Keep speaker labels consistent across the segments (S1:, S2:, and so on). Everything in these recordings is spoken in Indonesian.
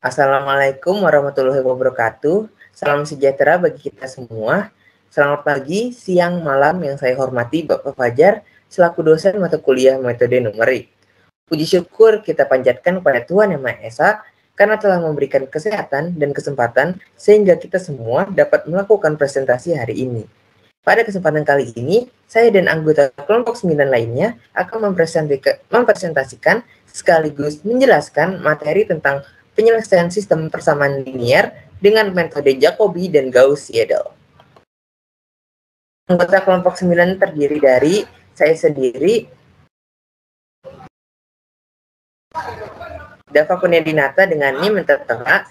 S1: Assalamualaikum warahmatullahi wabarakatuh. Salam sejahtera bagi kita semua. Selamat pagi, siang, malam yang saya hormati Bapak Fajar selaku dosen mata kuliah metode numerik. Puji syukur kita panjatkan kepada Tuhan Yang Maha Esa karena telah memberikan kesehatan dan kesempatan sehingga kita semua dapat melakukan presentasi hari ini. Pada kesempatan kali ini, saya dan anggota kelompok 9 lainnya akan mempresentasikan sekaligus menjelaskan materi tentang penyelesaian sistem persamaan linier dengan metode Jacobi dan Gauss-Seidel. Anggota kelompok 9 terdiri dari saya sendiri, Dava Kunyadinata dengan NIM yang tertera,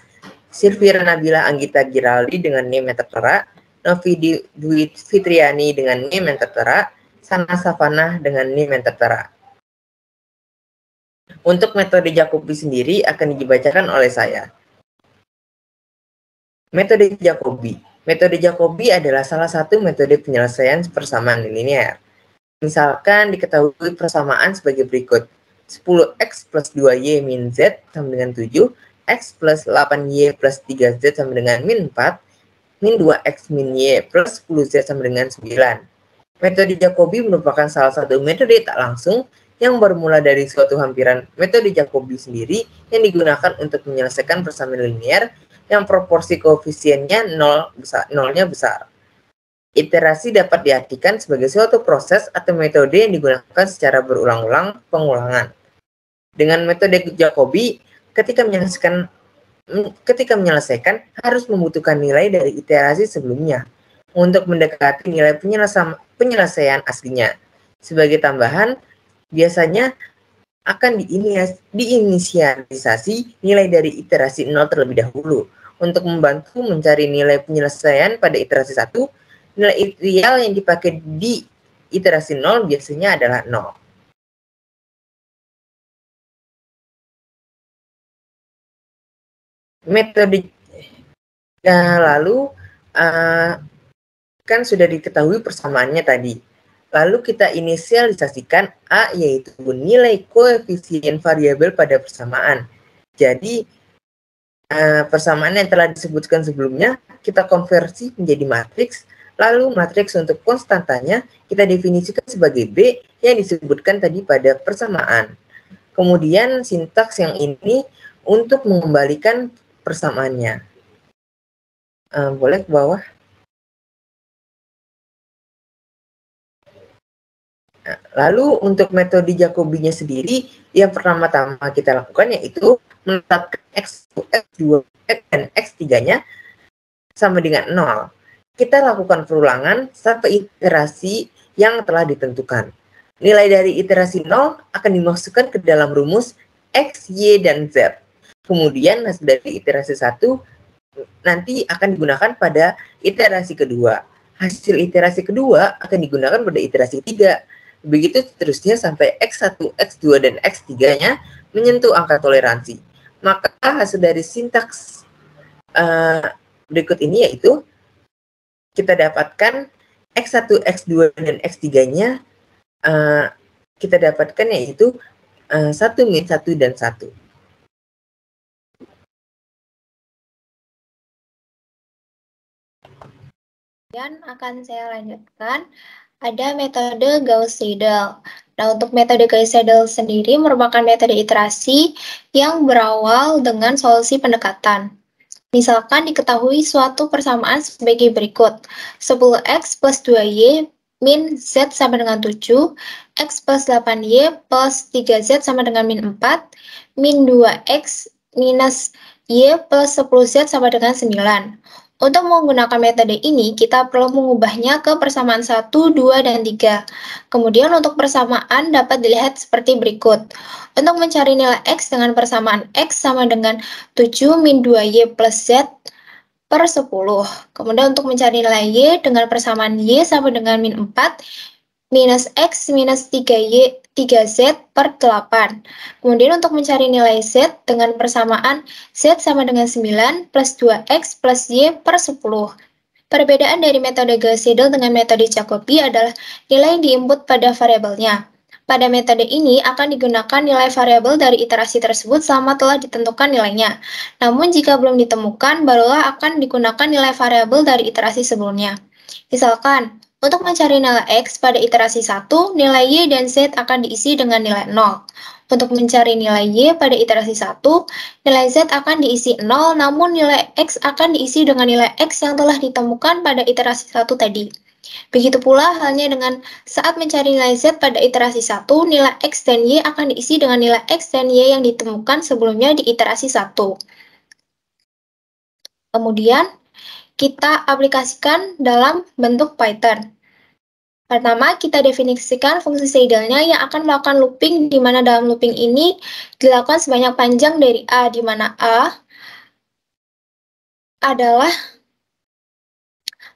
S1: Sylvia Nabila Anggita Giraldi dengan NIM yang tertera, Novi Dwi Fitriani dengan NIM yang tertera, Sana Savana dengan NIM yang tertera. Untuk metode Jacobi sendiri akan dibacakan oleh saya. Metode Jacobi. Metode Jacobi adalah salah satu metode penyelesaian persamaan linier. Misalkan diketahui persamaan sebagai berikut. 10x plus 2y min z sama dengan 7, x plus 8y plus 3z sama dengan min 4, min 2x min y plus 10z sama dengan 9. Metode Jacobi merupakan salah satu metode tak langsung yang bermula dari suatu hampiran metode Jacobi sendiri yang digunakan untuk menyelesaikan persamaan linier yang proporsi koefisiennya nolnya besar. Iterasi dapat diartikan sebagai suatu proses atau metode yang digunakan secara berulang-ulang pengulangan. Dengan metode Jacobi, ketika menyelesaikan harus membutuhkan nilai dari iterasi sebelumnya untuk mendekati nilai penyelesaian aslinya. Sebagai tambahan, biasanya akan diinisialisasi nilai dari iterasi 0 terlebih dahulu. Untuk membantu mencari nilai penyelesaian pada iterasi 1, nilai ideal yang dipakai di iterasi 0 biasanya adalah 0. Metode lalu kan sudah diketahui persamaannya tadi. Lalu kita inisialisasikan A yaitu nilai koefisien variabel pada persamaan. Jadi persamaan yang telah disebutkan sebelumnya kita konversi menjadi matriks. Lalu matriks untuk konstantanya kita definisikan sebagai B yang disebutkan tadi pada persamaan. Kemudian sintaks yang ini untuk mengembalikan persamaannya. Boleh ke bawah. Lalu untuk metode Jacobinya sendiri, yang pertama-tama kita lakukan yaitu menetapkan X1, X2, dan X3-nya sama dengan 0. Kita lakukan perulangan sampai iterasi yang telah ditentukan. Nilai dari iterasi 0 akan dimasukkan ke dalam rumus X, Y, dan Z. Kemudian hasil dari iterasi 1 nanti akan digunakan pada iterasi kedua. Hasil iterasi kedua akan digunakan pada iterasi 3. Begitu seterusnya sampai X1, X2, dan X3-nya menyentuh angka toleransi. Maka hasil dari sintaks berikut ini yaitu kita dapatkan X1, X2, dan X3-nya kita dapatkan yaitu 1, min 1, dan 1.
S2: Dan akan saya lanjutkan. Ada metode Gauss-Seidel. Nah, untuk metode Gauss-Seidel sendiri merupakan metode iterasi yang berawal dengan solusi pendekatan. Misalkan diketahui suatu persamaan sebagai berikut. 10x plus 2y min z sama dengan 7, x plus 8y plus 3z sama dengan min 4, min 2x minus y plus 10z sama dengan 9. Untuk menggunakan metode ini, kita perlu mengubahnya ke persamaan 1, 2, dan 3. Kemudian untuk persamaan dapat dilihat seperti berikut. Untuk mencari nilai X dengan persamaan X sama dengan 7 min 2Y plus Z per 10. Kemudian untuk mencari nilai Y dengan persamaan Y sama dengan min 4 minus X minus 3Z per 8. Kemudian untuk mencari nilai Z dengan persamaan Z sama dengan 9 plus 2X plus Y per 10. Perbedaan dari metode Gauss-Seidel dengan metode Jacobi adalah nilai yang diinput pada variabelnya. Pada metode ini akan digunakan nilai variabel dari iterasi tersebut selama telah ditentukan nilainya. Namun jika belum ditemukan, barulah akan digunakan nilai variabel dari iterasi sebelumnya. Misalkan, untuk mencari nilai X pada iterasi 1, nilai Y dan Z akan diisi dengan nilai 0. Untuk mencari nilai Y pada iterasi 1, nilai Z akan diisi 0, namun nilai X akan diisi dengan nilai X yang telah ditemukan pada iterasi 1 tadi. Begitu pula halnya dengan saat mencari nilai Z pada iterasi 1, nilai X dan Y akan diisi dengan nilai X dan Y yang ditemukan sebelumnya di iterasi 1. Kemudian, kita aplikasikan dalam bentuk Python. Pertama, kita definisikan fungsi Seidelnya yang akan melakukan looping, di mana dalam looping ini dilakukan sebanyak panjang dari A, di mana A adalah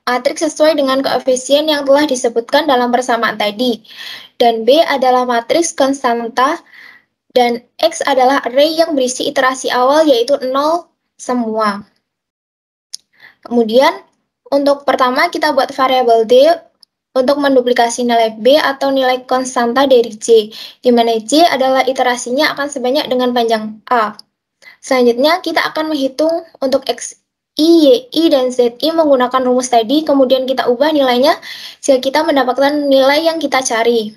S2: matriks sesuai dengan koefisien yang telah disebutkan dalam persamaan tadi, dan B adalah matriks konstanta, dan X adalah array yang berisi iterasi awal yaitu 0 semua. Kemudian, untuk pertama kita buat variabel D untuk menduplikasi nilai B atau nilai konstanta dari J, di mana J adalah iterasinya akan sebanyak dengan panjang A. Selanjutnya, kita akan menghitung untuk X, I, Y, I, dan Z, I menggunakan rumus tadi, kemudian kita ubah nilainya sehingga kita mendapatkan nilai yang kita cari.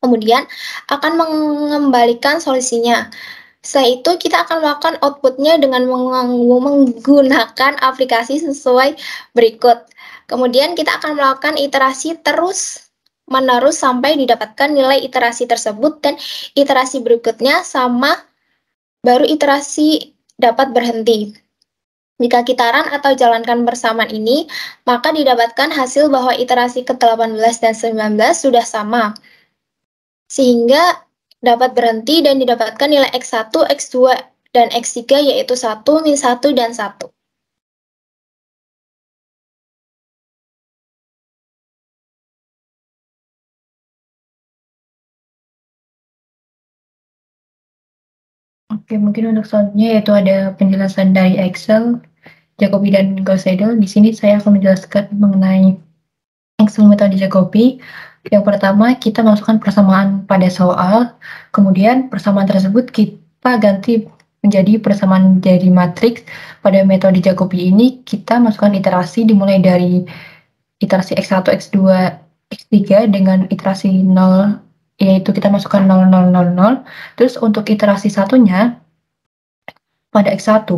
S2: Kemudian, akan mengembalikan solusinya. Setelah itu, kita akan melakukan outputnya dengan menggunakan aplikasi sesuai berikut. Kemudian, kita akan melakukan iterasi terus-menerus sampai didapatkan nilai iterasi tersebut, dan iterasi berikutnya sama, baru iterasi dapat berhenti. Jika kita run atau jalankan persamaan ini, maka didapatkan hasil bahwa iterasi ke-18 dan 19 sudah sama, sehingga dapat berhenti dan didapatkan nilai X1, X2, dan X3 yaitu 1, min 1, dan 1.
S3: Oke, mungkin untuk selanjutnya yaitu ada penjelasan dari Excel, Jacobi, dan Gauss Seidel. Di sini saya akan menjelaskan mengenai Excel metode Jacobi. Yang pertama, kita masukkan persamaan pada soal, kemudian persamaan tersebut kita ganti menjadi persamaan dari matriks. Pada metode Jacobi ini, kita masukkan iterasi dimulai dari iterasi X1, X2, X3 dengan iterasi 0, yaitu kita masukkan 0, 0, 0, 0. Terus untuk iterasi satunya, pada X1,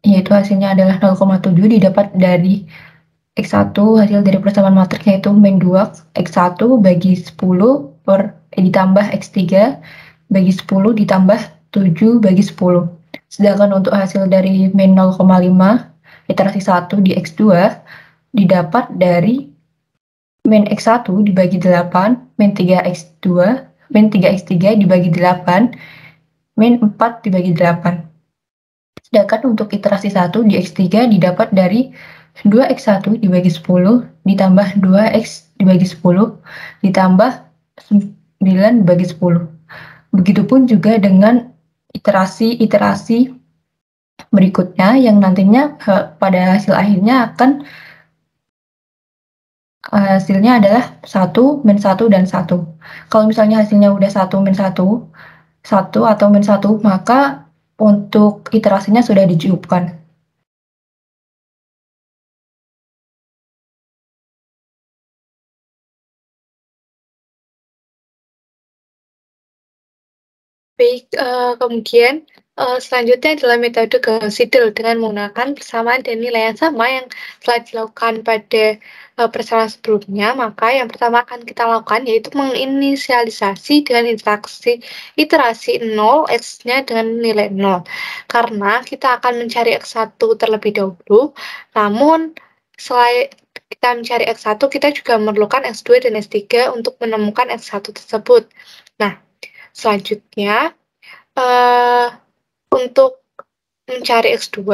S3: yaitu hasilnya adalah 0,7, didapat dari X1 hasil dari persamaan matriks yaitu min 2 X1 bagi 10 ditambah X3 bagi 10 ditambah 7 bagi 10. Sedangkan untuk hasil dari min 0,5 iterasi 1 di X2 didapat dari min X1 dibagi 8, min 3X2, min 3X3 dibagi 8, min 4 dibagi 8. Sedangkan untuk iterasi 1 di X3 didapat dari 2X1 dibagi 10 ditambah 2X dibagi 10 ditambah 9 dibagi 10. Begitupun juga dengan iterasi-iterasi berikutnya yang nantinya pada hasil akhirnya akan hasilnya adalah 1, min 1, dan 1. Kalau misalnya hasilnya udah 1, min 1, 1 atau min 1, maka untuk iterasinya sudah dicukupkan.
S4: Baik, kemudian selanjutnya adalah metode Gauss-Seidel dengan menggunakan persamaan dan nilai yang sama yang telah dilakukan pada persamaan sebelumnya. Maka yang pertama akan kita lakukan yaitu menginisialisasi dengan iterasi 0, X-nya dengan nilai 0. Karena kita akan mencari X1 terlebih dahulu, namun selain kita mencari X1, kita juga memerlukan X2 dan X3 untuk menemukan X1 tersebut. Nah, selanjutnya, untuk mencari X2,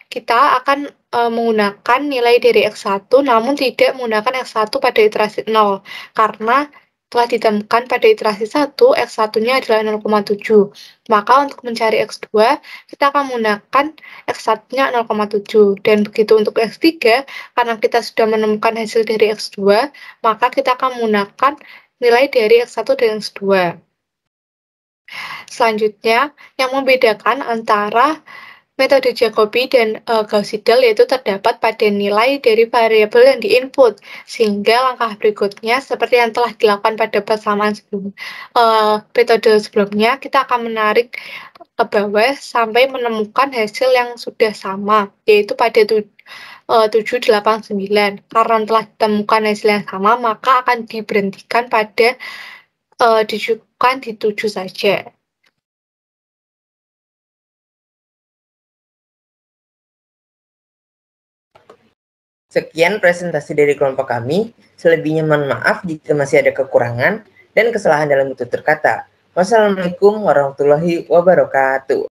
S4: kita akan menggunakan nilai dari X1, namun tidak menggunakan X1 pada iterasi 0, karena telah ditemukan pada iterasi 1, X1-nya adalah 0,7. Maka untuk mencari X2, kita akan menggunakan X1-nya 0,7. Dan begitu untuk X3, karena kita sudah menemukan hasil dari X2, maka kita akan menggunakan nilai dari X1 dan X2. Selanjutnya, yang membedakan antara metode Jacobi dan Gauss-Seidel yaitu terdapat pada nilai dari variabel yang diinput, sehingga langkah berikutnya seperti yang telah dilakukan pada persamaan metode sebelumnya, kita akan menarik ke bawah sampai menemukan hasil yang sudah sama, yaitu pada 789. Karena telah ditemukan hasil yang sama, maka akan diberhentikan pada dicukupan di 7 saja.
S1: Sekian presentasi dari kelompok kami. Selebihnya mohon maaf jika masih ada kekurangan dan kesalahan dalam tutur kata. Wassalamualaikum warahmatullahi wabarakatuh.